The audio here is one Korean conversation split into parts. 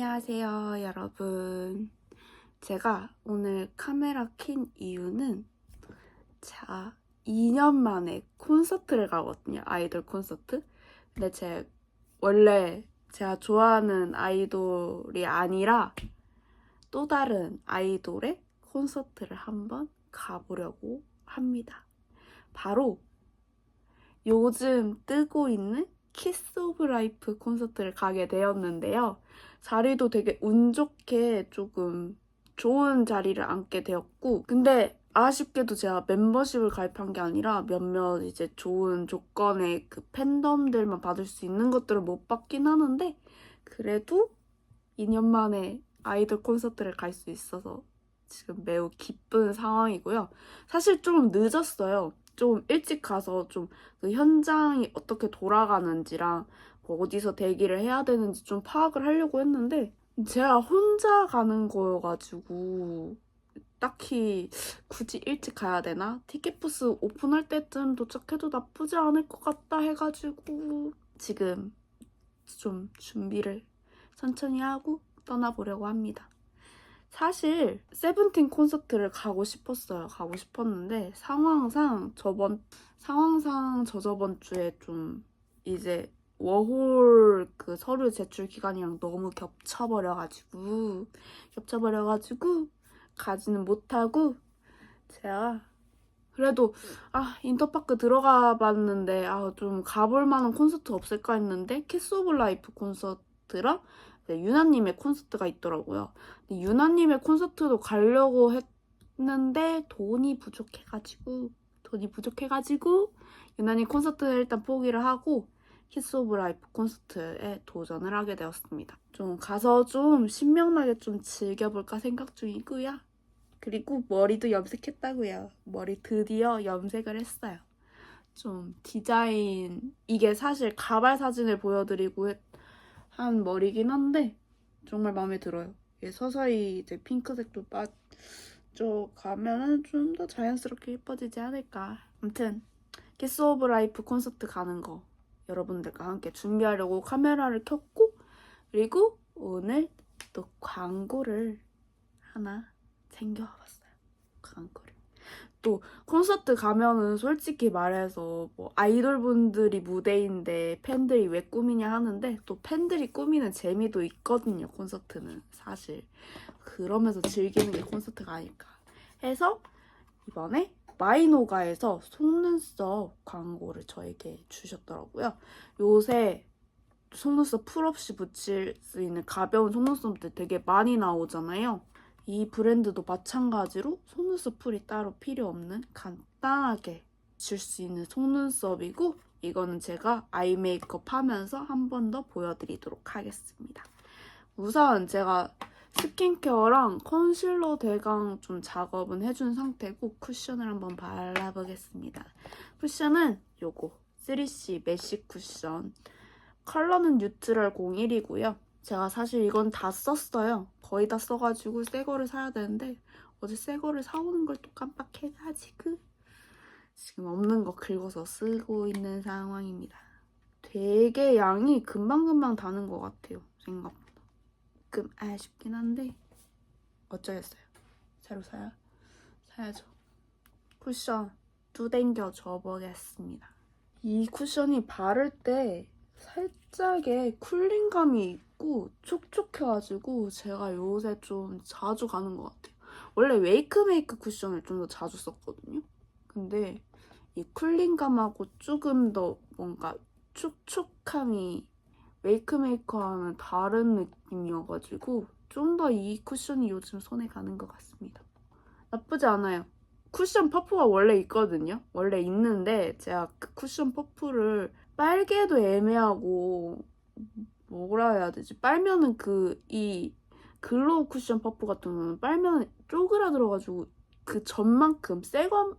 안녕하세요, 여러분. 제가 오늘 카메라 킨 이유는 제가 2년 만에 콘서트를 가거든요. 아이돌 콘서트. 근데 원래 제가 좋아하는 아이돌이 아니라 또 다른 아이돌의 콘서트를 한번 가보려고 합니다. 바로 요즘 뜨고 있는 키스 오브 라이프 콘서트를 가게 되었는데요. 자리도 되게 운 좋게 조금 좋은 자리를 앉게 되었고, 근데 아쉽게도 제가 멤버십을 가입한 게 아니라 몇몇 이제 좋은 조건의 그 팬덤들만 받을 수 있는 것들을 못 받긴 하는데, 그래도 2년 만에 아이돌 콘서트를 갈 수 있어서 지금 매우 기쁜 상황이고요. 사실 좀 늦었어요. 좀 일찍 가서 좀 그 현장이 어떻게 돌아가는지랑 뭐 어디서 대기를 해야 되는지 좀 파악을 하려고 했는데 제가 혼자 가는 거여가지고 딱히 굳이 일찍 가야 되나? 티켓 부스 오픈할 때쯤 도착해도 나쁘지 않을 것 같다 해가지고 지금 좀 준비를 천천히 하고 떠나보려고 합니다. 사실 세븐틴 콘서트를 가고 싶었어요. 가고 싶었는데 상황상 저저번 주에 좀 이제 워홀 그 서류 제출 기간이랑 너무 겹쳐버려가지고 가지는 못하고 제가 그래도 인터파크 들어가 봤는데 좀 가볼 만한 콘서트 없을까 했는데 키스 오브 라이프 콘서트랑 유나님의 콘서트가 있더라고요. 근데 유나님의 콘서트도 가려고 했는데 돈이 부족해가지고 유나님 콘서트는 일단 포기를 하고 키스 오브 라이프 콘서트에 도전을 하게 되었습니다. 좀 가서 좀 신명나게 좀 즐겨볼까 생각 중이고요. 그리고 머리도 염색했다고요. 머리 드디어 염색을 했어요. 좀 이게 사실 가발 사진을 보여드리고 한 머리긴 한데 정말 마음에 들어요. 이게 서서히 이제 핑크색도 빠져가면은 좀 더 자연스럽게 예뻐지지 않을까. 아무튼 키스 오브 라이프 콘서트 가는 거 여러분들과 함께 준비하려고 카메라를 켰고 그리고 오늘 또 광고를 하나 챙겨와봤어요. 광고를. 또 콘서트 가면은 솔직히 말해서 뭐 아이돌분들이 무대인데 팬들이 왜 꾸미냐 하는데 또 팬들이 꾸미는 재미도 있거든요. 콘서트는 사실 그러면서 즐기는 게 콘서트가 아닐까 해서 이번에 마이노가에서 속눈썹 광고를 저에게 주셨더라고요. 요새 속눈썹 풀 없이 붙일 수 있는 가벼운 속눈썹들 되게 많이 나오잖아요. 이 브랜드도 마찬가지로 속눈썹 풀이 따로 필요 없는 간단하게 줄 수 있는 속눈썹이고 이거는 제가 아이 메이크업 하면서 한 번 더 보여드리도록 하겠습니다. 우선 제가 스킨케어랑 컨실러 대강 좀 작업은 해준 상태고 쿠션을 한번 발라보겠습니다. 쿠션은 요거 3C 메쉬 쿠션 컬러는 뉴트럴 01이고요. 제가 사실 이건 다 썼어요. 거의 다 써가지고 새 거를 사야 되는데 어제 새 거를 사오는 걸 또 깜빡해가지고 지금 없는 거 긁어서 쓰고 있는 상황입니다. 되게 양이 금방금방 다는 것 같아요. 생각보다. 조금 아쉽긴 한데 어쩌겠어요. 새로 사야죠. 쿠션 두댕겨 줘보겠습니다. 이 쿠션이 바를 때 살짝의 쿨링감이 있고 촉촉해가지고 제가 요새 좀 자주 가는 것 같아요. 원래 웨이크메이크 쿠션을 좀 더 자주 썼거든요. 근데 이 쿨링감하고 조금 더 뭔가 촉촉함이 웨이크메이커와는 다른 느낌이어가지고 좀 더 이 쿠션이 요즘 손에 가는 것 같습니다. 나쁘지 않아요. 쿠션 퍼프가 원래 있거든요. 원래 있는데 제가 그 쿠션 퍼프를 빨개도 애매하고 뭐라 해야 되지? 빨면은 이 글로우 쿠션 퍼프 같은 경우는 빨면 쪼그라들어가지고 그 전만큼 새거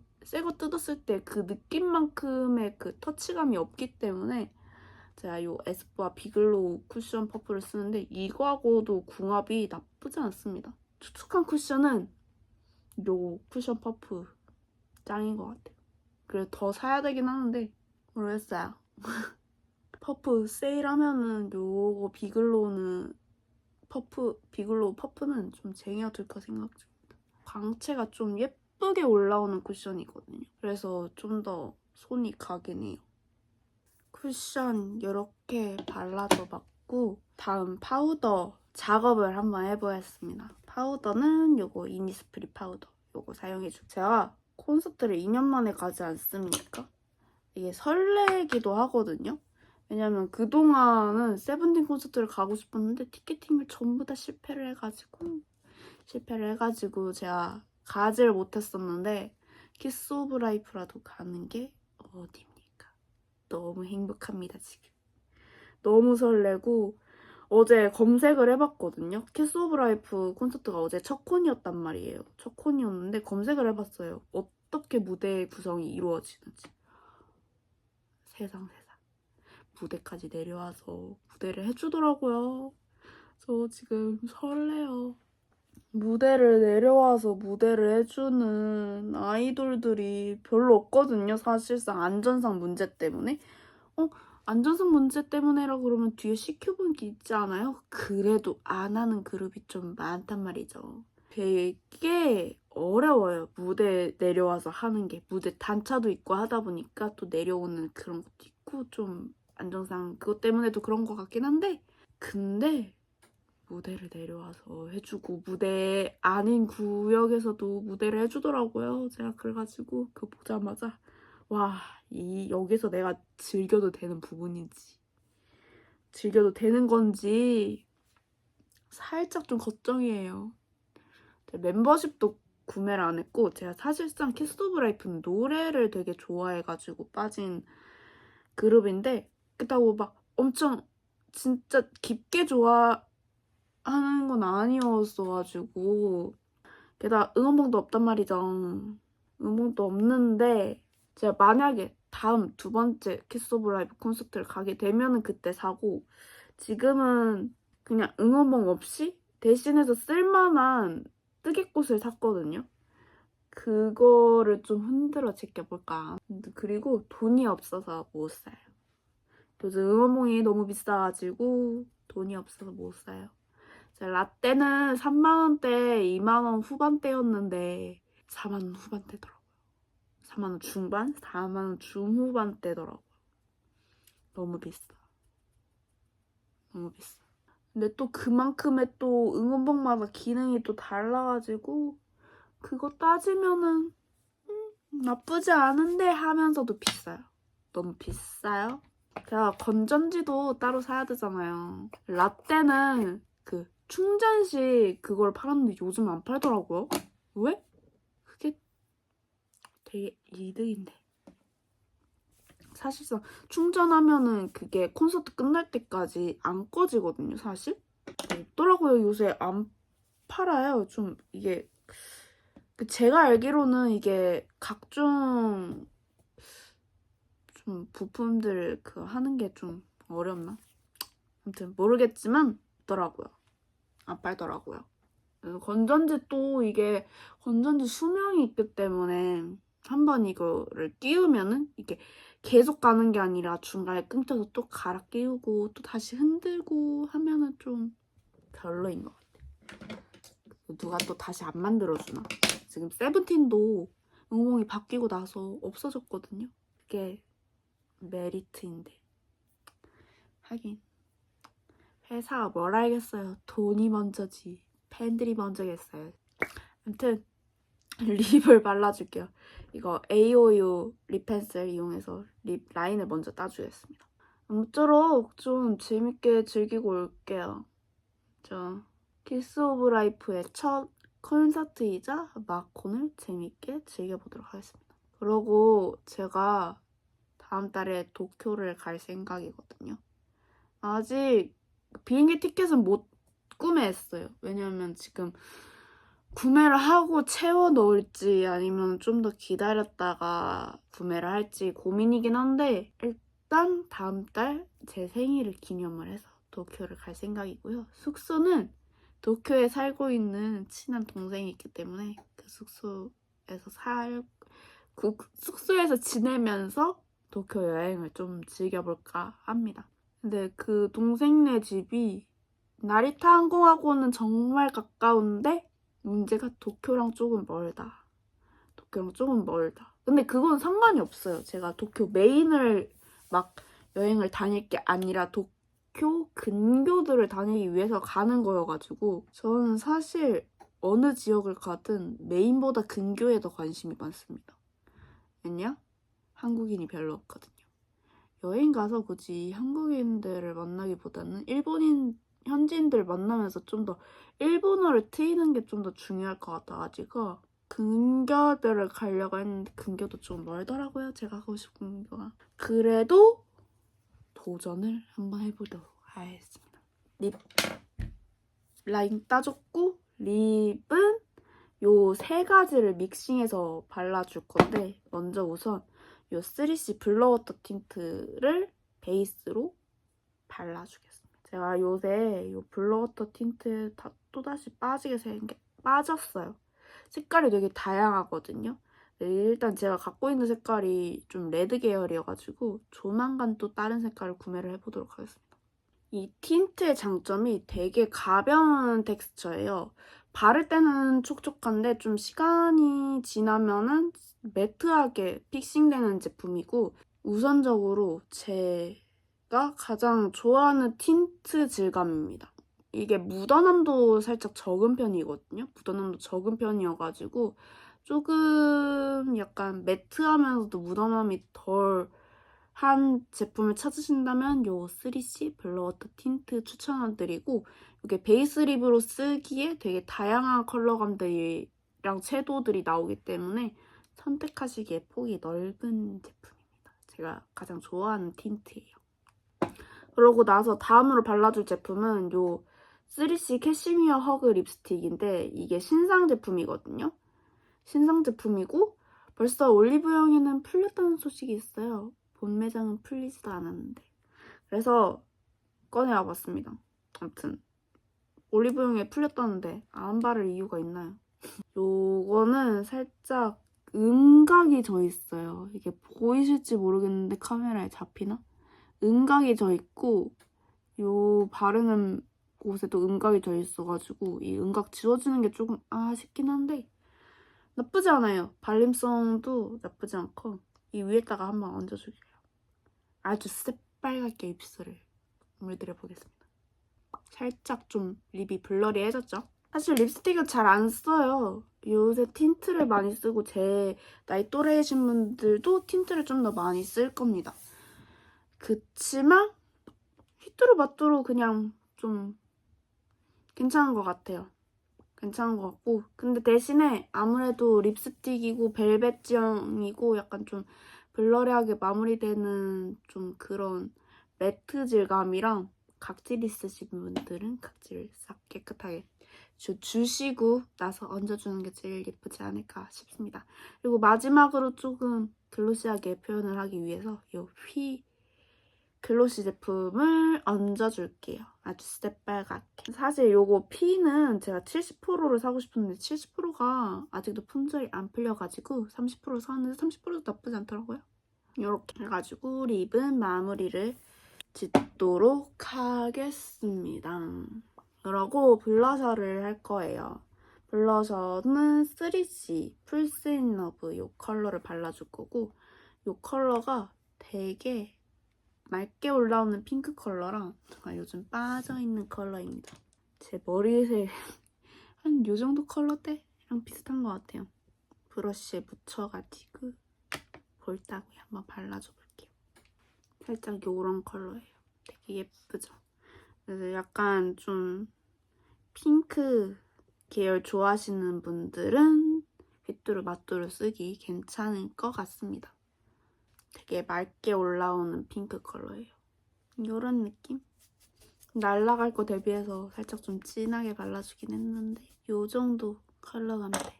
뜯었을 때 그 느낌만큼의 그 터치감이 없기 때문에 제가 요 에스쁘아 비글로우 쿠션 퍼프를 쓰는데 이거하고도 궁합이 나쁘지 않습니다. 촉촉한 쿠션은 요 쿠션 퍼프 짱인 것 같아요. 그래서 더 사야 되긴 하는데 모르겠어요. 퍼프 세일하면은 요거 비글로우는 퍼프, 비글로우 퍼프는 좀 쟁여둘까 생각 중입니다. 광채가 좀 예쁘게 올라오는 쿠션이거든요. 그래서 좀 더 손이 가긴 해요. 쿠션 이렇게 발라줘 봤고 다음 파우더 작업을 한번 해보겠습니다. 파우더는 요거 이니스프리 파우더 요거 사용해줄게요. 제가 콘서트를 2년 만에 가지 않습니까? 이게 설레기도 하거든요. 왜냐면 그동안은 세븐틴 콘서트를 가고 싶었는데 티켓팅을 전부 다 실패를 해가지고 제가 가지를 못했었는데 키스 오브 라이프라도 가는 게 어딥니까? 너무 행복합니다 지금. 너무 설레고 어제 검색을 해봤거든요. 키스 오브 라이프 콘서트가 어제 첫 콘이었단 말이에요. 첫 콘이었는데 검색을 해봤어요. 어떻게 무대 구성이 이루어지는지. 세상. 무대까지 내려와서 무대를 해주더라고요. 저 지금 설레요. 무대를 내려와서 무대를 해주는 아이돌들이 별로 없거든요. 사실상 안전상 문제 때문에. 안전상 문제 때문에라 그러면 뒤에 CQ분기 있지 않아요? 그래도 안 하는 그룹이 좀 많단 말이죠. 되게 어려워요. 무대 내려와서 하는 게. 무대 단차도 있고 하다 보니까 또 내려오는 그런 것도 있고 좀 안정상 그것 때문에도 그런 것 같긴 한데 근데 무대를 내려와서 해주고 무대 아닌 구역에서도 무대를 해주더라고요. 제가 그래가지고 그거 보자마자 와, 여기서 내가 즐겨도 되는 부분인지 즐겨도 되는 건지 살짝 좀 걱정이에요. 멤버십도 구매를 안 했고 제가 사실상 키스 오브 라이프는 노래를 되게 좋아해가지고 빠진 그룹인데 그렇다고 막 엄청 진짜 깊게 좋아하는 건 아니었어가지고 게다가 응원봉도 없단 말이죠. 응원봉도 없는데 제가 만약에 다음 두 번째 키스 오브 라이프 콘서트를 가게 되면은 그때 사고 지금은 그냥 응원봉 없이 대신해서 쓸만한 뜨개꽃을 샀거든요. 그거를 좀 흔들어 제껴볼까. 그리고 돈이 없어서 못 사요. 요즘 응원봉이 너무 비싸가지고 돈이 없어서 못 사요. 라떼는 3만원대, 2만원 후반대였는데 4만원 후반대더라고요. 4만원 중반? 4만원 중후반대더라고요. 너무 비싸. 너무 비싸. 근데 또 그만큼의 또 응원봉마다 기능이 또 달라가지고 그거 따지면은 나쁘지 않은데 하면서도 비싸요. 너무 비싸요. 제가 건전지도 따로 사야 되잖아요. 라떼는 그 충전식 그걸 팔았는데 요즘 안 팔더라고요. 왜? 그게 되게 이득인데. 사실상 충전하면은 그게 콘서트 끝날 때까지 안 꺼지거든요, 사실. 없더라고요. 요새 안 팔아요. 좀 이게 제가 알기로는 이게 각종 좀 부품들 그 하는 게 좀 어렵나? 아무튼 모르겠지만 없더라고요. 안 팔더라고요. 그래서 건전지 또 이게 건전지 수명이 있기 때문에 한번 이거를 끼우면은 이게 계속 가는 게 아니라 중간에 끊겨서 또 갈아 끼우고 또 다시 흔들고 하면은 좀 별로인 것 같아요. 누가 또 다시 안 만들어주나? 지금 세븐틴도 응원이 바뀌고 나서 없어졌거든요. 그게 메리트인데. 하긴 회사가 뭘 알겠어요. 돈이 먼저지. 팬들이 먼저겠어요. 아무튼 립을 발라줄게요. 이거 AOU 립 펜슬 이용해서 립 라인을 먼저 따주겠습니다. 아무쪼록 좀 재밌게 즐기고 올게요. 저 키스 오브 라이프의 첫 콘서트이자 마콘을 재밌게 즐겨보도록 하겠습니다. 그리고 제가 다음 달에 도쿄를 갈 생각이거든요. 아직 비행기 티켓은 못 구매했어요. 왜냐면 지금 구매를 하고 채워 넣을지 아니면 좀 더 기다렸다가 구매를 할지 고민이긴 한데 일단 다음 달 제 생일을 기념을 해서 도쿄를 갈 생각이고요. 숙소는 도쿄에 살고 있는 친한 동생이 있기 때문에 그 숙소에서 지내면서 도쿄 여행을 좀 즐겨볼까 합니다. 근데 그 동생네 집이 나리타 항공하고는 정말 가까운데 문제가 도쿄랑 조금 멀다. 도쿄랑 조금 멀다. 근데 그건 상관이 없어요. 제가 도쿄 메인을 막 여행을 다닐 게 아니라 도쿄 근교들을 다니기 위해서 가는 거여가지고 저는 사실 어느 지역을 가든 메인보다 근교에 더 관심이 많습니다. 왜냐? 한국인이 별로 없거든요. 여행 가서 굳이 한국인들을 만나기보다는 현지인들 만나면서 좀 더 일본어를 트이는 게 좀 더 중요할 것 같아가지고 근교들을 가려고 했는데 근교도 좀 멀더라고요. 제가 가고 싶은 근교가. 그래도 도전을 한번 해보도록 하겠습니다. 립 라인 따줬고 립은 요 세 가지를 믹싱해서 발라줄 건데 먼저 우선 요 3C 블러워터 틴트를 베이스로 발라주겠습니다. 제가 요새 요 블러워터 틴트 또다시 빠졌어요. 색깔이 되게 다양하거든요. 네, 일단 제가 갖고 있는 색깔이 좀 레드 계열이어가지고 조만간 또 다른 색깔을 구매를 해보도록 하겠습니다. 이 틴트의 장점이 되게 가벼운 텍스처예요. 바를 때는 촉촉한데 좀 시간이 지나면은 매트하게 픽싱되는 제품이고 우선적으로 제가 가장 좋아하는 틴트 질감입니다. 이게 묻어남도 살짝 적은 편이거든요. 묻어남도 적은 편이어가지고 조금 약간 매트하면서도 묻어남이 덜 한 제품을 찾으신다면 요 3C 블러워터 틴트 추천드리고 이게 베이스 립으로 쓰기에 되게 다양한 컬러감들이랑 섀도우들이 나오기 때문에 선택하시기에 폭이 넓은 제품입니다. 제가 가장 좋아하는 틴트예요. 그러고 나서 다음으로 발라줄 제품은 요 3C 캐시미어 허그 립스틱인데 이게 신상 제품이거든요. 신상 제품이고 벌써 올리브영에는 풀렸다는 소식이 있어요. 본 매장은 풀리지도 않았는데. 그래서 꺼내와 봤습니다. 아무튼 올리브영에 풀렸다는데 안 바를 이유가 있나요? 요거는 살짝 음각이 져 있어요. 이게 보이실지 모르겠는데 카메라에 잡히나? 음각이 져 있고 요 바르는 곳에도 음각이 져 있어가지고 이 음각 지워지는 게 조금 아쉽긴 한데 나쁘지 않아요. 발림성도 나쁘지 않고 이 위에다가 한번 얹어줄게요. 아주 새빨갛게 입술을 물들여 보겠습니다. 살짝 좀 립이 블러리해졌죠? 사실 립스틱은 잘 안 써요. 요새 틴트를 많이 쓰고 제 나이 또래이신 분들도 틴트를 좀 더 많이 쓸 겁니다. 그치만 휘뚜루마뚜루 그냥 좀 괜찮은 것 같아요. 괜찮은 것 같고 근데 대신에 아무래도 립스틱이고 벨벳 지형이고 약간 좀 블러리하게 마무리되는 좀 그런 매트 질감이랑 각질 있으신 분들은 각질을 싹 깨끗하게 주시고 나서 얹어주는 게 제일 예쁘지 않을까 싶습니다. 그리고 마지막으로 조금 글로시하게 표현을 하기 위해서 이 글로시 제품을 얹어줄게요. 아주 새빨갛게. 사실 요거 피는 제가 70%를 사고 싶었는데 70%가 아직도 품절이 안 풀려가지고 30%를 사왔는데 30%도 나쁘지 않더라고요. 이렇게 해가지고 립은 마무리를 짓도록 하겠습니다. 그러고 블러셔를 할 거예요. 블러셔는 3C 풀스 인 러브 이 컬러를 발라줄 거고 이 컬러가 되게 맑게 올라오는 핑크 컬러랑 제가 요즘 빠져있는 컬러입니다. 제 머리색 한 요 정도 컬러대랑 비슷한 것 같아요. 브러쉬에 묻혀가지고 볼따구에 한번 발라줘 볼게요. 살짝 요런 컬러예요. 되게 예쁘죠? 그래서 약간 좀 핑크 계열 좋아하시는 분들은 휘뚜루마뚜루 쓰기 괜찮을 것 같습니다. 되게 맑게 올라오는 핑크 컬러예요. 이런 느낌? 날라갈 거 대비해서 살짝 좀 진하게 발라주긴 했는데 이 정도 컬러감인데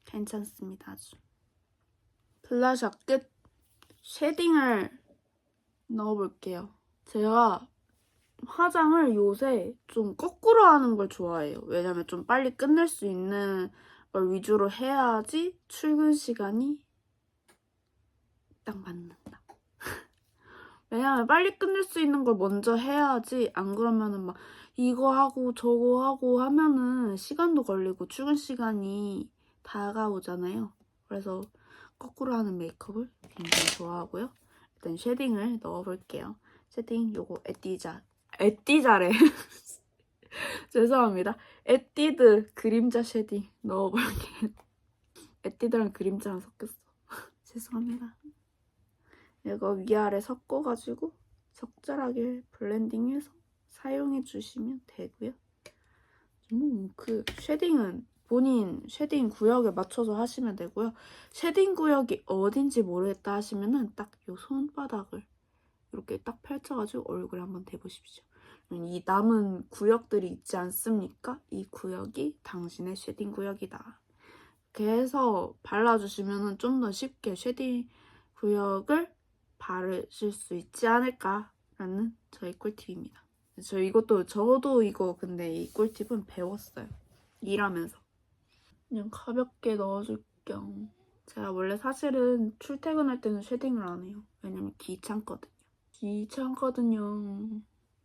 괜찮습니다. 아주. 블러셔 끝! 쉐딩을 넣어볼게요. 제가 화장을 요새 좀 거꾸로 하는 걸 좋아해요. 왜냐면 좀 빨리 끝낼 수 있는 걸 위주로 해야지 출근 시간이 딱 맞는다. 왜냐면 빨리 끝낼 수 있는 걸 먼저 해야지 안 그러면은 막 이거 하고 저거 하고 하면은 시간도 걸리고 출근 시간이 다가오잖아요. 그래서 거꾸로 하는 메이크업을 굉장히 좋아하고요. 일단 쉐딩을 넣어볼게요. 쉐딩 요거 에뛰자래. 죄송합니다. 에뛰드 그림자 쉐딩 넣어볼게요. 에뛰드랑 그림자랑 섞였어. 죄송합니다. 이거 위아래 섞어가지고 적절하게 블렌딩해서 사용해주시면 되고요. 그 쉐딩은 본인 쉐딩 구역에 맞춰서 하시면 되고요. 쉐딩 구역이 어딘지 모르겠다 하시면은 딱 요 손바닥을 이렇게 딱 펼쳐가지고 얼굴에 한번 대보십시오. 이 남은 구역들이 있지 않습니까? 이 구역이 당신의 쉐딩 구역이다. 이렇게 해서 발라주시면은 좀 더 쉽게 쉐딩 구역을 바르실 수 있지 않을까라는 저의 꿀팁입니다. 저도 이거 근데 이 꿀팁은 배웠어요. 일하면서. 그냥 가볍게 넣어줄 겸. 제가 원래 사실은 출퇴근할 때는 쉐딩을 안 해요. 왜냐면 귀찮거든요.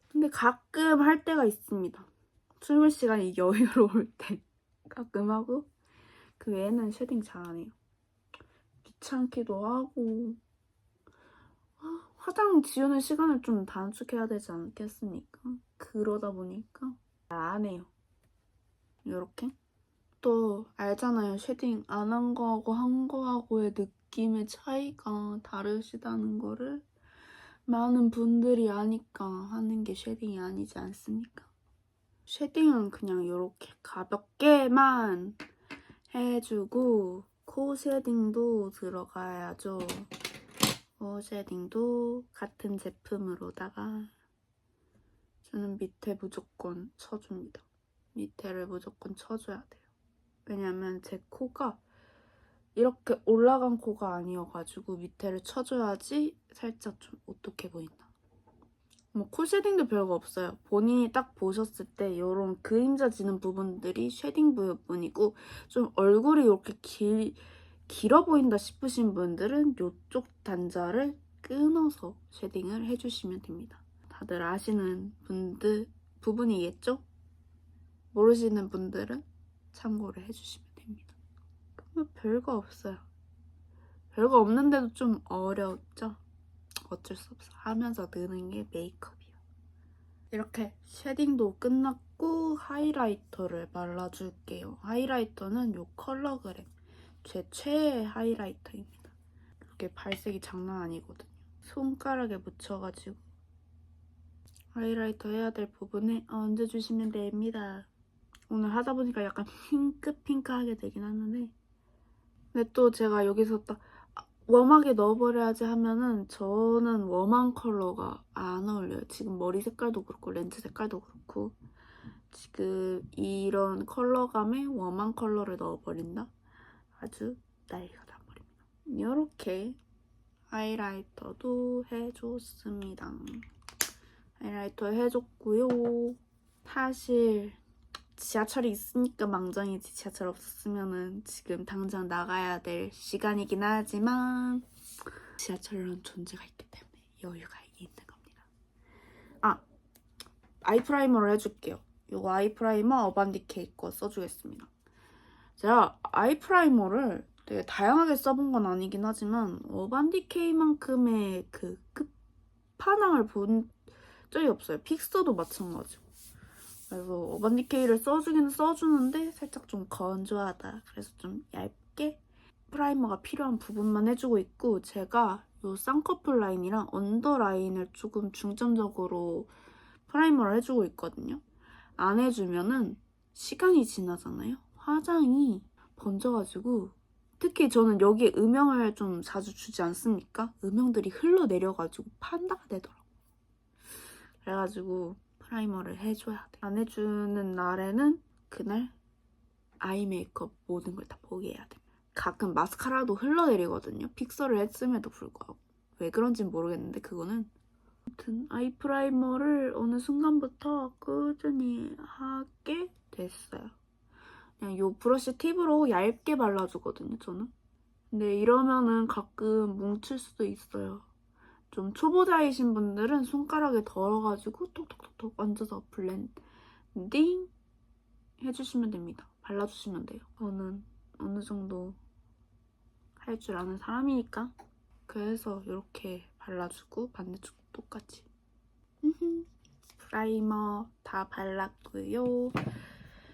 근데 가끔 할 때가 있습니다. 출근 시간이 여유로울 때 가끔 하고 그 외에는 쉐딩 잘 안 해요. 귀찮기도 하고 화장 지우는 시간을 좀 단축해야 되지 않겠습니까? 그러다 보니까 잘 안 해요. 이렇게 또 알잖아요. 쉐딩 안 한 거하고 한 거하고의 느낌의 차이가 다르시다는 거를 많은 분들이 아니까 하는 게 쉐딩이 아니지 않습니까? 쉐딩은 그냥 이렇게 가볍게만 해주고 코 쉐딩도 들어가야죠. 코 쉐딩도 같은 제품으로다가 저는 밑에 무조건 쳐줍니다. 밑에를 무조건 쳐줘야 돼요. 왜냐면 제 코가 이렇게 올라간 코가 아니어가지고 밑에를 쳐줘야지 살짝 좀 오똑해 보인다. 뭐 코 쉐딩도 별거 없어요. 본인이 딱 보셨을 때 이런 그림자 지는 부분들이 쉐딩 부분이고 좀 얼굴이 이렇게 길어 보인다 싶으신 분들은 이쪽 단자를 끊어서 쉐딩을 해주시면 됩니다. 다들 아시는 부분이겠죠? 모르시는 분들은 참고를 해주시면 됩니다. 그러면 별거 없어요. 별거 없는데도 좀 어렵죠? 어쩔 수 없어. 하면서 느는 게 메이크업이에요. 이렇게 쉐딩도 끝났고 하이라이터를 발라줄게요. 하이라이터는 이 컬러그램. 제 최애 하이라이터입니다. 이게 발색이 장난 아니거든요. 손가락에 묻혀가지고 하이라이터 해야 될 부분에 얹어주시면 됩니다. 오늘 하다 보니까 약간 핑크핑크하게 되긴 하는데 근데 또 제가 여기서 딱 웜하게 넣어버려야지 하면은 저는 웜한 컬러가 안 어울려요. 지금 머리 색깔도 그렇고 렌즈 색깔도 그렇고 지금 이런 컬러감에 웜한 컬러를 넣어버린다? 아주 난리가 나버립니다. 이렇게 하이라이터도 해줬습니다. 하이라이터 해줬고요. 사실 지하철이 있으니까 망정이지 지하철 없었으면은 지금 당장 나가야 될 시간이긴 하지만 지하철이라는 존재가 있기 때문에 여유가 있는 겁니다. 아이 프라이머를 해줄게요. 이거 아이 프라이머 어반디케이 거 써주겠습니다. 제가 아이 프라이머를 되게 다양하게 써본 건 아니긴 하지만 어반디케이만큼의 그 끝판왕을 본 적이 없어요. 픽서도 마찬가지고. 그래서 어반디케이를 써주기는 써주는데 살짝 좀 건조하다. 그래서 좀 얇게 프라이머가 필요한 부분만 해주고 있고 제가 이 쌍꺼풀 라인이랑 언더 라인을 조금 중점적으로 프라이머를 해주고 있거든요. 안 해주면은 시간이 지나잖아요. 화장이 번져가지고 특히 저는 여기에 음영을 좀 자주 주지 않습니까? 음영들이 흘러내려가지고 판다가 되더라고요. 그래가지고 프라이머를 해줘야 돼. 안 해주는 날에는 그날 아이 메이크업 모든 걸 다 포기해야 돼. 가끔 마스카라도 흘러내리거든요. 픽서를 했음에도 불구하고. 왜 그런지는 모르겠는데 그거는 아무튼 아이 프라이머를 어느 순간부터 꾸준히 하게 됐어요. 그냥 이 브러쉬 팁으로 얇게 발라주거든요, 저는. 근데 이러면은 가끔 뭉칠 수도 있어요. 좀 초보자이신 분들은 손가락에 덜어가지고 톡톡톡톡 얹어서 띵 해주시면 됩니다. 발라주시면 돼요. 저는 어느 정도 할 줄 아는 사람이니까. 그래서 이렇게 발라주고 반대쪽도 똑같이. 프라이머 다 발랐고요.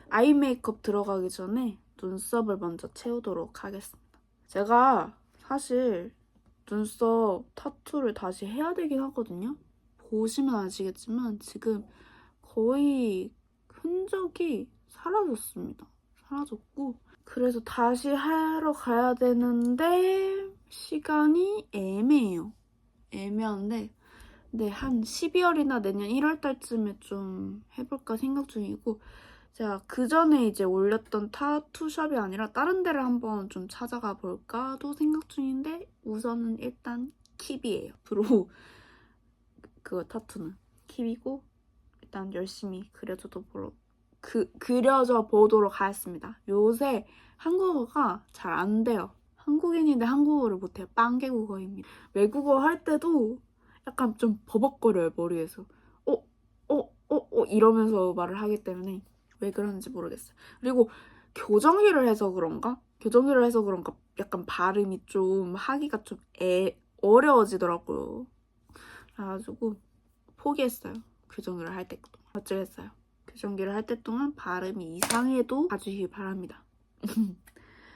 아이 메이크업 들어가기 전에 눈썹을 먼저 채우도록 하겠습니다. 제가 사실 눈썹 타투를 다시 해야 되긴 하거든요. 보시면 아시겠지만 지금 거의 흔적이 사라졌습니다. 사라졌고 그래서 다시 하러 가야 되는데 시간이 애매해요. 애매한데 네, 한 12월이나 내년 1월 달쯤에 좀 해볼까 생각 중이고 제가 그 전에 이제 올렸던 타투샵이 아니라 다른 데를 한번 좀 찾아가 볼까도 생각 중인데 우선은 일단 킵이에요. 브로우 그거 타투는 킵이고 일단 열심히 그려져 보도록 하겠습니다. 요새 한국어가 잘 안 돼요. 한국인인데 한국어를 못해요. 빵개국어입니다. 외국어 할 때도 약간 좀 버벅거려요, 머리에서. 이러면서 말을 하기 때문에 왜 그런지 모르겠어요. 그리고 교정기를 해서 그런가? 교정기를 해서 그런가 약간 발음이 좀 하기가 좀 어려워지더라고요. 그래가지고 포기했어요. 교정기를 할 때 동안. 어쩌겠어요. 교정기를 할 때 동안 발음이 이상해도 봐주시기 바랍니다.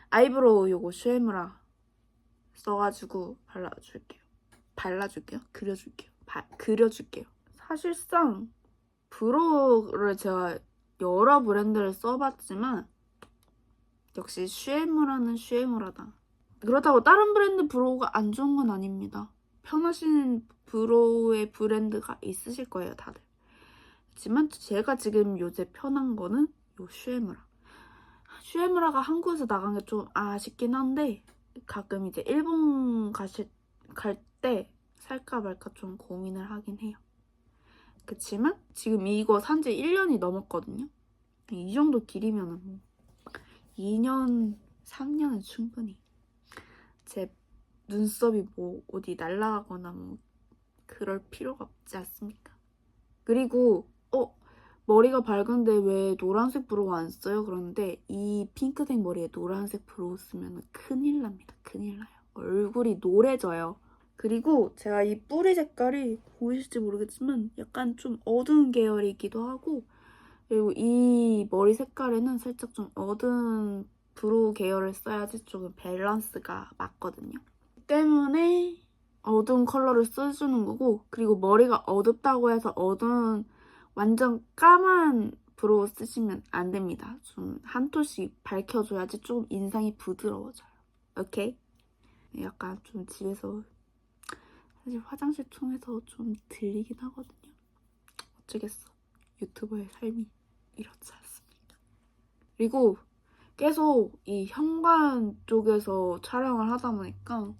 아이브로우 요거 슈에무라 써가지고 그려줄게요. 사실상 브로우를 제가 여러 브랜드를 써봤지만 역시 슈에무라는 슈에무라다. 그렇다고 다른 브랜드 브로우가 안 좋은 건 아닙니다. 편하신 브로우의 브랜드가 있으실 거예요, 다들. 하지만 제가 지금 요새 편한 거는 요 슈에무라. 슈에무라가 한국에서 나간 게 좀 아쉽긴 한데 가끔 이제 일본 갈 때 살까 말까 좀 고민을 하긴 해요. 그치만 지금 이거 산지 1년이 넘었거든요. 이 정도 길이면은 뭐 2년, 3년은 충분히 제 눈썹이 뭐 어디 날아가거나 뭐 그럴 필요가 없지 않습니까? 그리고 머리가 밝은데 왜 노란색 브로우 안 써요? 그런데 이 핑크색 머리에 노란색 브로우 쓰면 큰일 납니다. 큰일 나요. 얼굴이 노래져요. 그리고 제가 이 뿌리 색깔이 보이실지 모르겠지만 약간 좀 어두운 계열이기도 하고 그리고 이 머리 색깔에는 살짝 좀 어두운 브로우 계열을 써야지 조금 밸런스가 맞거든요. 때문에 어두운 컬러를 써주는 거고 그리고 머리가 어둡다고 해서 어두운 완전 까만 브로우 쓰시면 안 됩니다. 좀 한 톤씩 밝혀줘야지 좀 인상이 부드러워져요. 오케이? 약간 좀 집에서 사실 화장실 통해서 좀 들리긴 하거든요. 어쩌겠어. 유튜버의 삶이 이렇지 않습니다. 그리고 계속 이 현관 쪽에서 촬영을 하다 보니까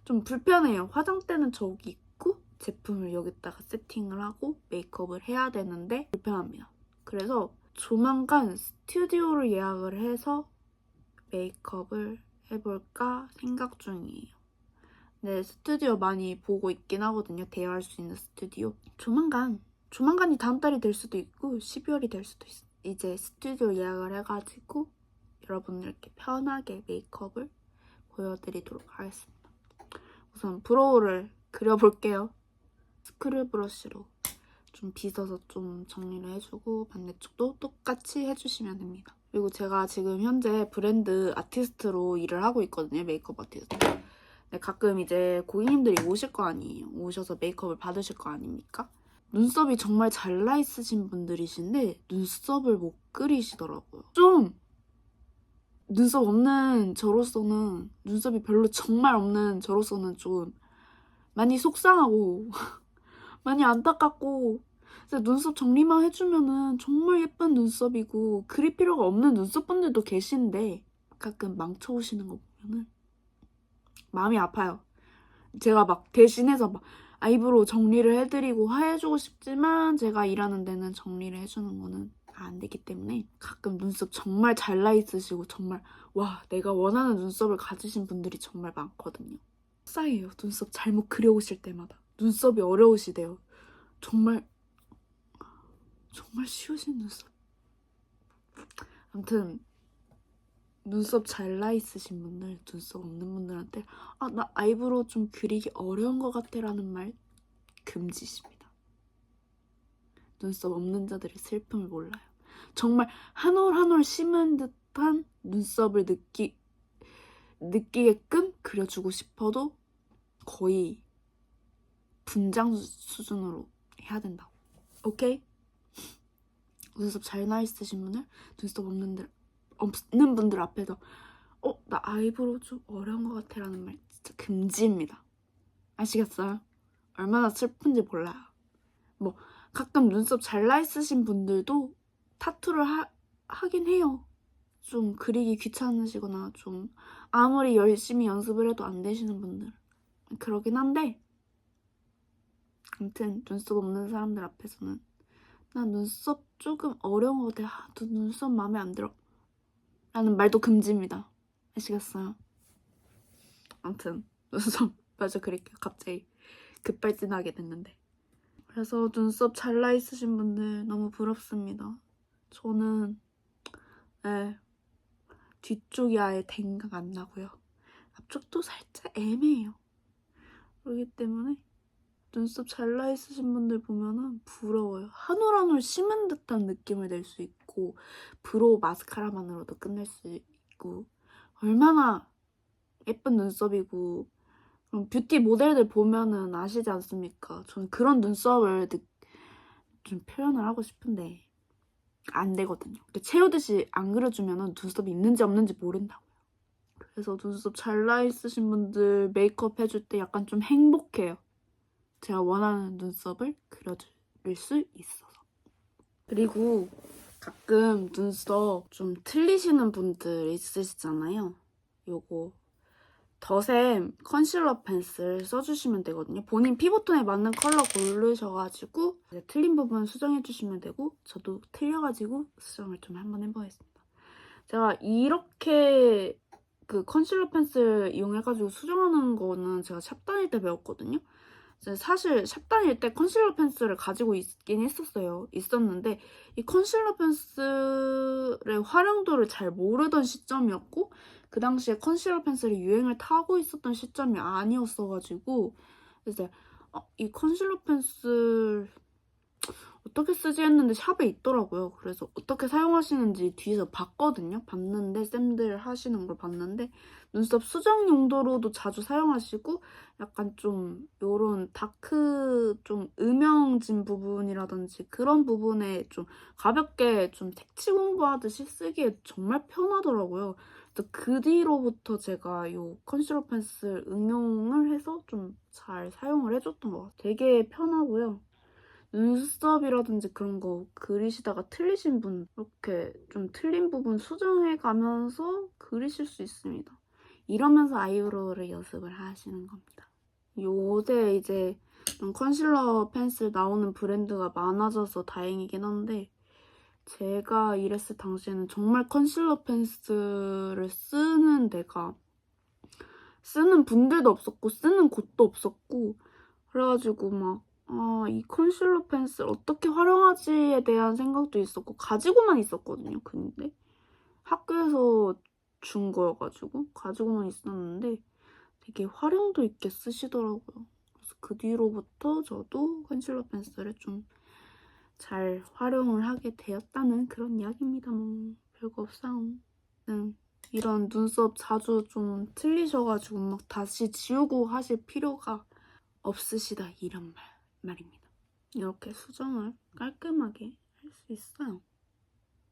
좀 불편해요. 화장대는 저기 있고 제품을 여기다가 세팅을 하고 메이크업을 해야 되는데 불편합니다. 그래서 조만간 스튜디오를 예약을 해서 메이크업을 해볼까 생각 중이에요. 네, 스튜디오 많이 보고 있긴 하거든요. 대여할 수 있는 스튜디오. 조만간이 다음 달이 될 수도 있고 12월이 될 수도 있어. 이제 스튜디오 예약을 해가지고 여러분들께 편하게 메이크업을 보여드리도록 하겠습니다. 우선 브로우를 그려볼게요. 스크류 브러쉬로 좀 빗어서 좀 정리를 해주고 반대쪽도 똑같이 해주시면 됩니다. 그리고 제가 지금 현재 브랜드 아티스트로 일을 하고 있거든요. 메이크업 아티스트. 네, 가끔 이제 고객님들이 오실 거 아니에요. 오셔서 메이크업을 받으실 거 아닙니까? 눈썹이 정말 잘나 있으신 분들이신데 눈썹을 못 그리시더라고요. 좀 눈썹 없는 저로서는 눈썹이 별로 정말 없는 저로서는 좀 많이 속상하고 많이 안타깝고 눈썹 정리만 해주면은 정말 예쁜 눈썹이고 그릴 필요가 없는 눈썹분들도 계신데 가끔 망쳐오시는 거 보면은 마음이 아파요. 제가 막 대신해서 막 아이브로우 정리를 해드리고 해주고 싶지만 제가 일하는 데는 정리를 해주는 거는 안 되기 때문에 가끔 눈썹 정말 잘나 있으시고 정말 와 내가 원하는 눈썹을 가지신 분들이 정말 많거든요. 속상해요. 눈썹 잘못 그려오실 때마다. 눈썹이 어려우시대요. 정말 쉬우신 눈썹 아무튼 눈썹 잘 나 있으신 분들, 눈썹 없는 분들한테 아, 나 아이브로우 좀 그리기 어려운 것 같아 라는 말 금지십니다. 눈썹 없는 자들의 슬픔을 몰라요. 정말 한 올 한 올 심은 듯한 눈썹을 느끼게끔 그려주고 싶어도 거의 분장 수준으로 해야 된다고. 오케이? 눈썹 잘 나 있으신 분들, 눈썹 없는 분들 앞에서 나 아이브로우 좀 어려운 것 같아 라는 말 진짜 금지입니다. 아시겠어요? 얼마나 슬픈지 몰라요. 뭐 가끔 눈썹 잘 나 있으신 분들도 타투를 하긴 해요. 좀 그리기 귀찮으시거나 좀 아무리 열심히 연습을 해도 안 되시는 분들 그러긴 한데, 아무튼 눈썹 없는 사람들 앞에서는 나 눈썹 조금 어려운 거 같아, 너 눈썹 마음에 안 들어 라는 말도 금지입니다. 아시겠어요? 아무튼 눈썹 마저 그릴게요. 갑자기 급발진하게 됐는데. 그래서 눈썹 잘 나 있으신 분들 너무 부럽습니다. 저는 뒤쪽이 아예 댕각 안 나고요. 앞쪽도 살짝 애매해요. 그렇기 때문에 눈썹 잘 나 있으신 분들 보면은 부러워요. 한 올 한 올 심은 듯한 느낌을 낼 수 있고 브로우 마스카라만으로도 끝낼 수 있고 얼마나 예쁜 눈썹이고. 그럼 뷰티 모델들 보면은 아시지 않습니까? 저는 그런 눈썹을 좀 표현을 하고 싶은데 안 되거든요. 채우듯이 안 그려주면은 눈썹이 있는지 없는지 모른다고요. 그래서 눈썹 잘 나 있으신 분들 메이크업 해줄 때 약간 좀 행복해요. 제가 원하는 눈썹을 그려줄 수 있어서. 그리고 가끔 눈썹 좀 틀리시는 분들 있으시잖아요. 요거 더샘 컨실러 펜슬 써주시면 되거든요. 본인 피부톤에 맞는 컬러 고르셔가지고 이제 틀린 부분 수정해주시면 되고, 저도 틀려가지고 수정을 좀 한번 해보겠습니다. 제가 이렇게 그 컨실러 펜슬 이용해가지고 수정하는 거는 제가 샵 다닐 때 배웠거든요. 사실 샵 다닐 때 컨실러 펜슬을 가지고 있긴 있었는데 이 컨실러 펜슬의 활용도를 잘 모르던 시점이었고, 그 당시에 컨실러 펜슬이 유행을 타고 있었던 시점이 아니었어가지고 이제 이 컨실러 펜슬 어떻게 쓰지 했는데 샵에 있더라고요. 그래서 어떻게 사용하시는지 뒤에서 봤는데 쌤들 하시는 걸 봤는데 눈썹 수정 용도로도 자주 사용하시고, 약간 좀 요런 다크 좀 음영진 부분이라든지 그런 부분에 좀 가볍게 좀 색치 공부하듯이 쓰기에 정말 편하더라고요. 그래서 그 뒤로부터 제가 요 컨실러 펜슬 응용을 해서 좀 잘 사용을 해줬던 것 같아요. 되게 편하고요. 눈썹이라든지 그런 거 그리시다가 틀리신 분 이렇게 좀 틀린 부분 수정해가면서 그리실 수 있습니다. 이러면서 아이브로우를 연습을 하시는 겁니다. 요새 이제 컨실러 펜슬 나오는 브랜드가 많아져서 다행이긴 한데, 제가 이랬을 당시에는 정말 컨실러 펜슬을 쓰는 분들도 없었고 쓰는 곳도 없었고, 그래가지고 막 이 컨실러 펜슬 어떻게 활용하지에 대한 생각도 있었고 가지고만 있었거든요. 근데 학교에서 준 거여가지고 가지고만 있었는데 되게 활용도 있게 쓰시더라고요. 그래서 그 뒤로부터 저도 컨실러 펜슬을 좀 잘 활용을 하게 되었다는 그런 이야기입니다. 뭐 별거 없어요. 이런 눈썹 자주 좀 틀리셔가지고 막 다시 지우고 하실 필요가 없으시다, 이런 말입니다. 이렇게 수정을 깔끔하게 할 수 있어요.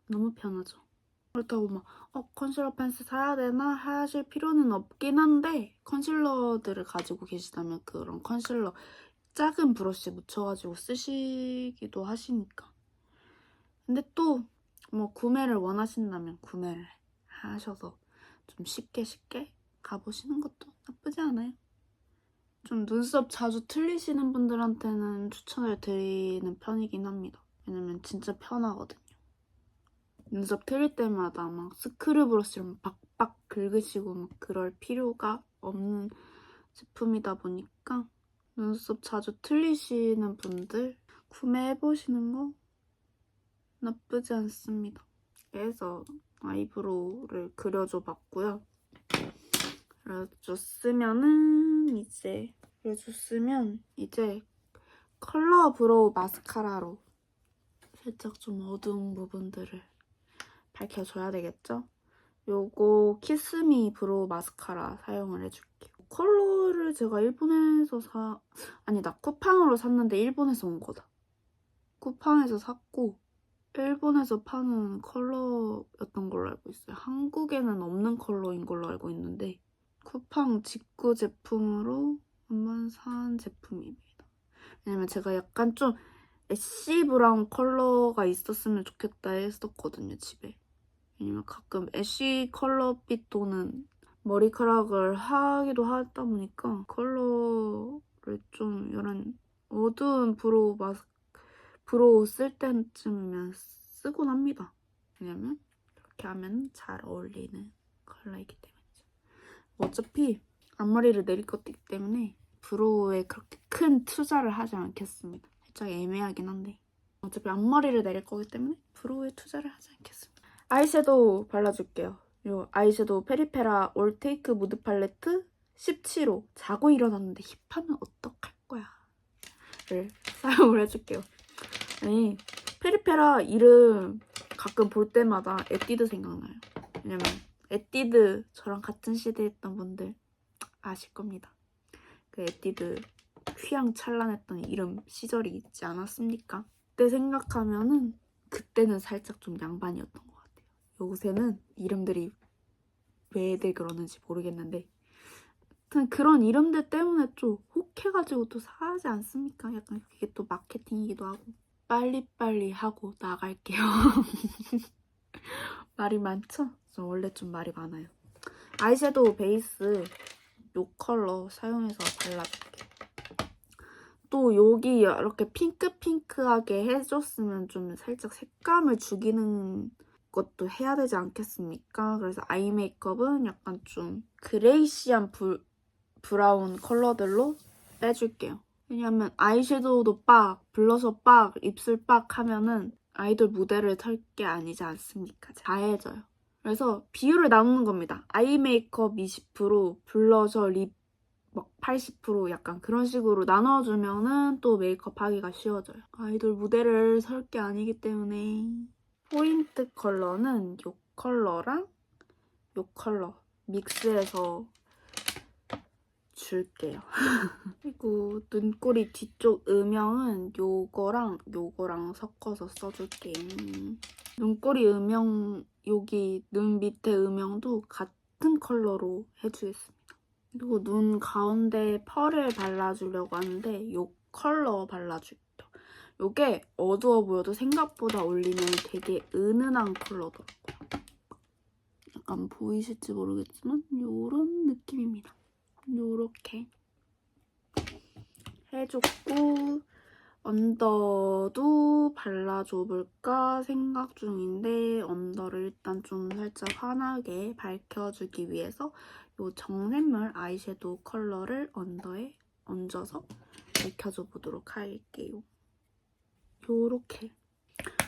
너무 편하죠. 그렇다고 막 컨실러 펜슬 사야 되나 하실 필요는 없긴 한데, 컨실러들을 가지고 계시다면 그런 컨실러 작은 브러쉬에 묻혀가지고 쓰시기도 하시니까. 근데 또 뭐 구매를 원하신다면 구매를 하셔서 좀 쉽게 가보시는 것도 나쁘지 않아요. 좀 눈썹 자주 틀리시는 분들한테는 추천을 드리는 편이긴 합니다. 왜냐면 진짜 편하거든요. 눈썹 틀릴 때마다 막 스크류 브러쉬로 박박 긁으시고 막 그럴 필요가 없는 제품이다 보니까 눈썹 자주 틀리시는 분들 구매해보시는 거 나쁘지 않습니다. 해서 아이브로우를 그려줘 봤고요. 그려줬으면 이제 컬러 브로우 마스카라로 살짝 좀 어두운 부분들을 밝혀줘야 되겠죠? 요거 키스미 브로우 마스카라 사용을 해줄게요. 컬러를 제가 일본에서 쿠팡으로 샀는데 일본에서 온 거다. 쿠팡에서 샀고 일본에서 파는 컬러였던 걸로 알고 있어요. 한국에는 없는 컬러인 걸로 알고 있는데 쿠팡 직구 제품으로 한번 산 제품입니다. 왜냐면 제가 약간 좀 애쉬 브라운 컬러가 있었으면 좋겠다 했었거든요, 집에. 왜냐면 가끔 애쉬 컬러빛 도는 머리카락을 하기도 하다 보니까 컬러를 좀 이런 어두운 브로우 쓸 때쯤이면 쓰곤 합니다. 왜냐면 이렇게 하면 잘 어울리는 컬러이기 때문이죠. 어차피 앞머리를 내릴 것이기 때문에 브로우에 그렇게 큰 투자를 하지 않겠습니다. 살짝 애매하긴 한데 어차피 앞머리를 내릴 거기 때문에 브로우에 투자를 하지 않겠습니다. 아이섀도우 발라줄게요. 요 아이섀도우 페리페라 올테이크 무드 팔레트 17호 자고 일어났는데 힙하면 어떡할 거야 를 사용을 해줄게요. 아니 페리페라 이름 가끔 볼 때마다 에뛰드 생각나요. 왜냐면 에뛰드 저랑 같은 시대에 있던 분들 아실 겁니다. 그 에뛰드 휘황찬란했던 이름 시절이 있지 않았습니까? 그때 생각하면은 그때는 살짝 좀 양반이었던 것 같아요. 요새는 이름들이 왜들 그러는지 모르겠는데 하여튼 그런 이름들 때문에 좀 혹해가지고 또 사지 않습니까? 약간 그게 또 마케팅이기도 하고 빨리빨리 하고 나갈게요. 말이 많죠? 저 원래 좀 말이 많아요. 아이섀도우 베이스 요 컬러 사용해서 발라줄게요. 또 여기 이렇게 핑크핑크하게 해줬으면 좀 살짝 색감을 죽이는 것도 해야 되지 않겠습니까? 그래서 아이 메이크업은 약간 좀 그레이시한 브라운 컬러들로 빼줄게요. 왜냐면 아이섀도우도 빡, 블러셔 빡, 입술 빡 하면은 아이돌 무대를 털 게 아니지 않습니까? 자해져요. 그래서 비율을 나누는 겁니다. 아이 메이크업 20%, 블러셔, 립 막 80% 약간 그런 식으로 나눠주면은 또 메이크업 하기가 쉬워져요. 아이돌 무대를 설 게 아니기 때문에 포인트 컬러는 이 컬러랑 이 컬러 믹스해서 줄게요. 그리고 눈꼬리 뒤쪽 음영은 요거랑 섞어서 써줄게요. 눈꼬리 음영, 여기 눈 밑에 음영도 같은 컬러로 해주겠습니다. 그리고 눈 가운데 펄을 발라주려고 하는데 이 컬러 발라줄게요. 이게 어두워 보여도 생각보다 올리면 되게 은은한 컬러더라고요. 약간 보이실지 모르겠지만 이런 느낌입니다. 이렇게 해줬고 언더도 발라줘볼까 생각 중인데 언더를 일단 좀 살짝 환하게 밝혀주기 위해서 이 정샘물 아이섀도우 컬러를 언더에 얹어서 밝혀줘 보도록 할게요. 요렇게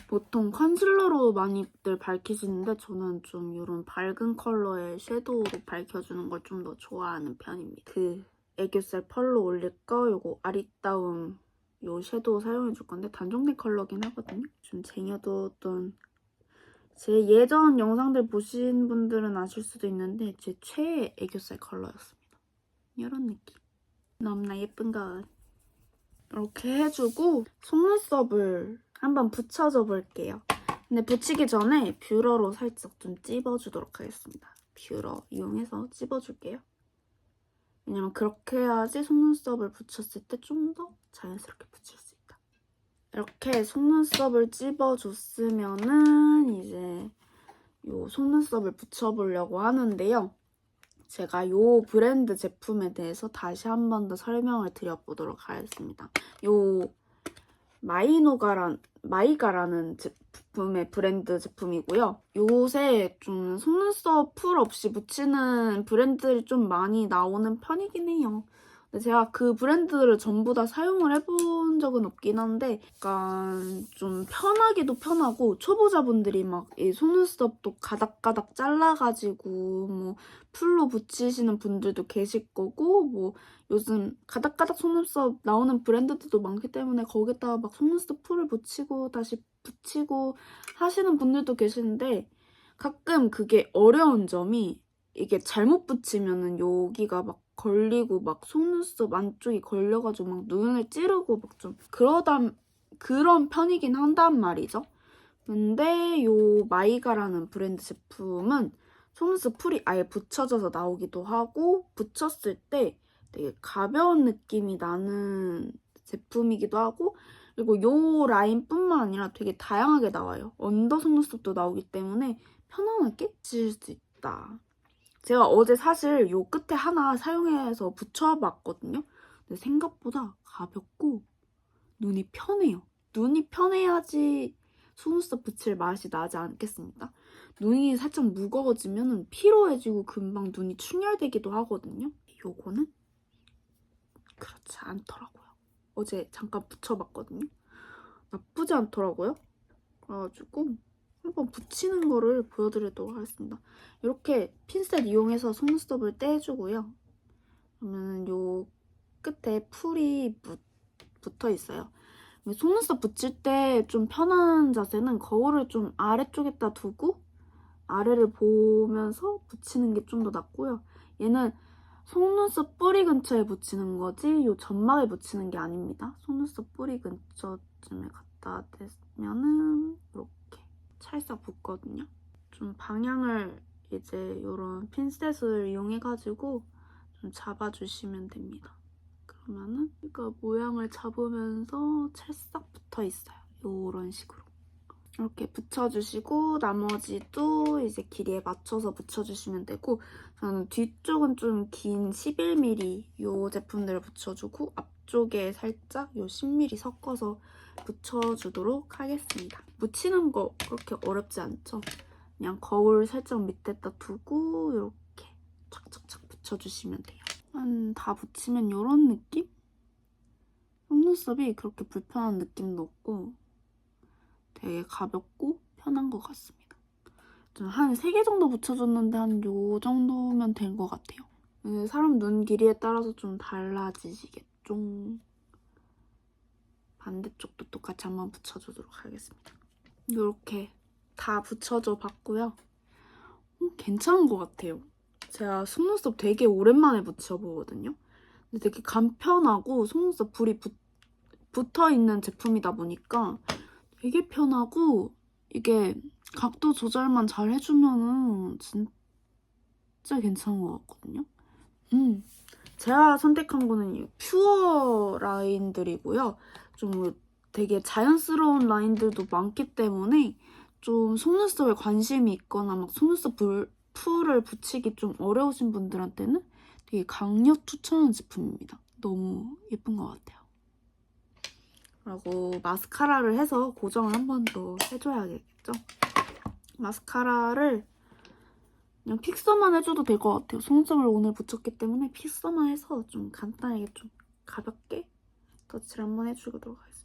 보통 컨실러로 많이들 밝히시는데 저는 좀 이런 밝은 컬러의 섀도우로 밝혀주는 걸 좀 더 좋아하는 편입니다. 그 애교살 펄로 올릴 거 요거 아리따움 요 섀도우 사용해줄 건데 단종된 컬러긴 하거든요. 좀 쟁여뒀던 제 예전 영상들 보신 분들은 아실 수도 있는데 제 최애 애교살 컬러였습니다. 이런 느낌. 너무나 예쁜 것. 이렇게 해주고 속눈썹을 한번 붙여줘 볼게요. 근데 붙이기 전에 뷰러로 살짝 좀 찝어주도록 하겠습니다. 뷰러 이용해서 찝어줄게요. 왜냐면 그렇게 해야지 속눈썹을 붙였을 때 좀 더 자연스럽게 붙일 수 있다. 이렇게 속눈썹을 찝어줬으면은 이제 요 속눈썹을 붙여보려고 하는데요. 제가 요 브랜드 제품에 대해서 다시 한 번 더 설명을 드려보도록 하겠습니다. 요 마이가라는 제품의 브랜드 제품이고요. 요새 좀 속눈썹 풀 없이 묻히는 브랜드들이 좀 많이 나오는 편이긴 해요. 근데 제가 그 브랜드를 전부 다 사용을 해본 적은 없긴 한데 약간 좀 편하기도 편하고 초보자분들이 막 이 속눈썹도 가닥가닥 잘라가지고 뭐 풀로 붙이시는 분들도 계실 거고 뭐 요즘 가닥가닥 속눈썹 나오는 브랜드들도 많기 때문에 거기다가 막 속눈썹 풀을 붙이고 다시 붙이고 하시는 분들도 계시는데 가끔 그게 어려운 점이 이게 잘못 붙이면은 여기가 막 걸리고 막 속눈썹 안쪽이 걸려가지고 막 눈을 찌르고 막 좀 그런 편이긴 한단 말이죠. 근데 요 마이가라는 브랜드 제품은 속눈썹 풀이 아예 붙여져서 나오기도 하고 붙였을 때 되게 가벼운 느낌이 나는 제품이기도 하고 그리고 요 라인뿐만 아니라 되게 다양하게 나와요. 언더 속눈썹도 나오기 때문에 편안하게 붙일 수 있다. 제가 어제 사실 요 끝에 하나 사용해서 붙여봤거든요. 근데 생각보다 가볍고 눈이 편해요. 눈이 편해야지 속눈썹 붙일 맛이 나지 않겠습니까? 눈이 살짝 무거워지면 피로해지고 금방 눈이 충혈되기도 하거든요. 요거는 그렇지 않더라고요. 어제 잠깐 붙여봤거든요. 나쁘지 않더라고요. 그래가지고 한번 붙이는 거를 보여드리도록 하겠습니다. 이렇게 핀셋 이용해서 속눈썹을 떼주고요. 그러면 요 끝에 풀이 붙어 있어요. 속눈썹 붙일 때 좀 편한 자세는 거울을 좀 아래쪽에다 두고 아래를 보면서 붙이는 게 좀 더 낫고요. 얘는 속눈썹 뿌리 근처에 붙이는 거지 요 점막에 붙이는 게 아닙니다. 속눈썹 뿌리 근처쯤에 갖다 대면은 이렇게 찰싹 붙거든요. 좀 방향을 이제 이런 핀셋을 이용해가지고 좀 잡아주시면 됩니다. 그러면은 그러니까 모양을 잡으면서 찰싹 붙어 있어요. 이런 식으로. 이렇게 붙여주시고 나머지도 이제 길이에 맞춰서 붙여주시면 되고 저는 뒤쪽은 좀 긴 11mm 이 제품들을 붙여주고 앞쪽에 살짝 이 10mm 섞어서 붙여주도록 하겠습니다. 붙이는 거 그렇게 어렵지 않죠? 그냥 거울 살짝 밑에다 두고 이렇게 착착착 붙여주시면 돼요. 한 다 붙이면 이런 느낌? 속눈썹이 그렇게 불편한 느낌도 없고 되게 가볍고 편한 것 같습니다. 한 3개 정도 붙여줬는데 한 요 정도면 된 것 같아요. 사람 눈 길이에 따라서 좀 달라지시겠죠? 반대쪽도 똑같이 한번 붙여주도록 하겠습니다. 이렇게 다 붙여줘 봤고요. 괜찮은 것 같아요. 제가 속눈썹 되게 오랜만에 붙여보거든요. 근데 되게 간편하고 속눈썹 불이 붙어있는 제품이다 보니까 되게 편하고 이게 각도 조절만 잘 해주면은 진짜 괜찮은 것 같거든요. 제가 선택한 거는 이 퓨어 라인들이고요. 좀 되게 자연스러운 라인들도 많기 때문에 좀 속눈썹에 관심이 있거나 막 속눈썹 풀을 붙이기 좀 어려우신 분들한테는 되게 강력 추천하는 제품입니다. 너무 예쁜 것 같아요. 그리고 마스카라를 해서 고정을 한 번 더 해줘야겠죠? 마스카라를 그냥 픽서만 해줘도 될 것 같아요. 속눈썹을 오늘 붙였기 때문에 픽서만 해서 좀 간단하게 좀 가볍게 터치를 한번 해주도록 하겠습니다.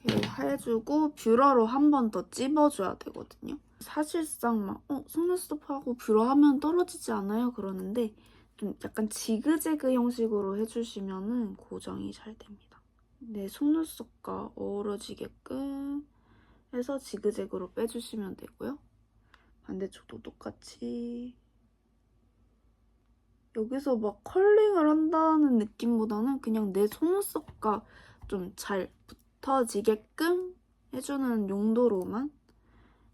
이렇게 해주고 뷰러로 한 번 더 찝어줘야 되거든요. 사실상 막 속눈썹하고 뷰러하면 떨어지지 않아요? 그러는데 좀 약간 지그재그 형식으로 해주시면 고정이 잘 됩니다. 내 속눈썹과 어우러지게끔 해서 지그재그로 빼주시면 되고요. 반대쪽도 똑같이 여기서 막 컬링을 한다는 느낌보다는 그냥 내 속눈썹과 좀 잘 붙어지게끔 해주는 용도로만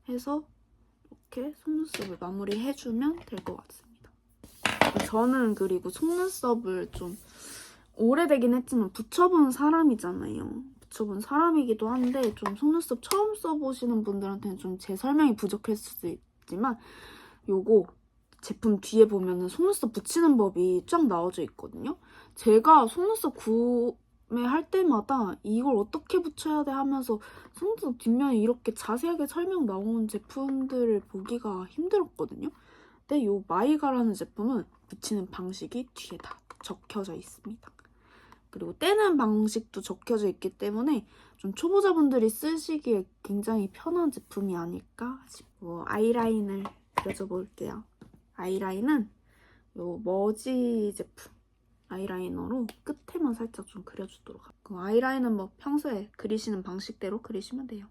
해서 이렇게 속눈썹을 마무리해주면 될 것 같습니다. 저는 그리고 속눈썹을 좀 오래되긴 했지만 붙여본 사람이잖아요. 붙여본 사람이기도 한데 좀 속눈썹 처음 써보시는 분들한테는 좀 제 설명이 부족할 수도 있지만 요거 제품 뒤에 보면은 속눈썹 붙이는 법이 쫙 나와져 있거든요. 제가 속눈썹 구매할 때마다 이걸 어떻게 붙여야 돼 하면서 속눈썹 뒷면에 이렇게 자세하게 설명 나온 제품들을 보기가 힘들었거든요. 근데 요 마이가라는 제품은 붙이는 방식이 뒤에 다 적혀져 있습니다. 그리고 떼는 방식도 적혀져 있기 때문에 좀 초보자분들이 쓰시기에 굉장히 편한 제품이 아닐까 싶고 아이라인을 그려줘 볼게요. 아이라인은 요 머지 제품 아이라이너로 끝에만 살짝 좀 그려주도록 할게요. 그 아이라인은 뭐 평소에 그리시는 방식대로 그리시면 돼요.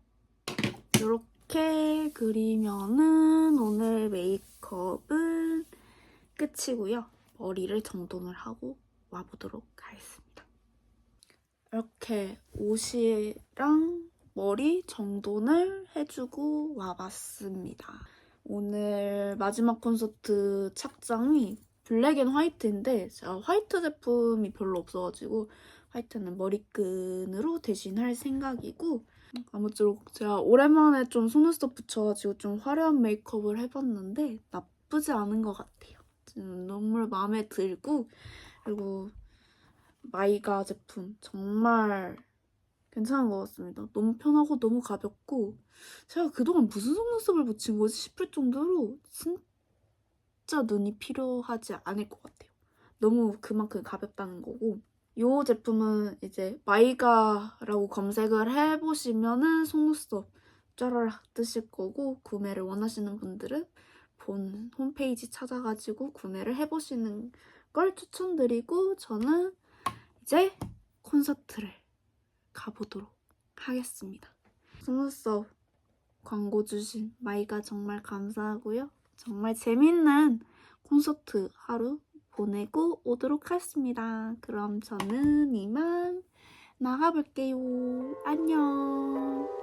이렇게 그리면은 오늘 메이크업은 끝이고요. 머리를 정돈을 하고 와보도록 하겠습니다. 이렇게 옷이랑 머리 정돈을 해주고 와봤습니다. 오늘 마지막 콘서트 착장이 블랙 앤 화이트인데 제가 화이트 제품이 별로 없어가지고 화이트는 머리끈으로 대신할 생각이고 아무쪼록 제가 오랜만에 좀 속눈썹 붙여가지고 좀 화려한 메이크업을 해봤는데 나쁘지 않은 것 같아요. 너무 마음에 들고 그리고 마이가 제품 정말 괜찮은 것 같습니다. 너무 편하고 너무 가볍고 제가 그동안 무슨 속눈썹을 붙인 거지 싶을 정도로 진짜 눈이 필요하지 않을 것 같아요. 너무 그만큼 가볍다는 거고 이 제품은 이제 마이가라고 검색을 해보시면은 속눈썹 짜라락 뜨실 거고 구매를 원하시는 분들은 본 홈페이지 찾아가지고 구매를 해보시는 걸 추천드리고 저는 이제 콘서트를 가보도록 하겠습니다. 속눈썹 광고 주신 마이가 정말 감사하고요. 정말 재밌는 콘서트 하루 보내고 오도록 하겠습니다. 그럼 저는 이만 나가볼게요. 안녕.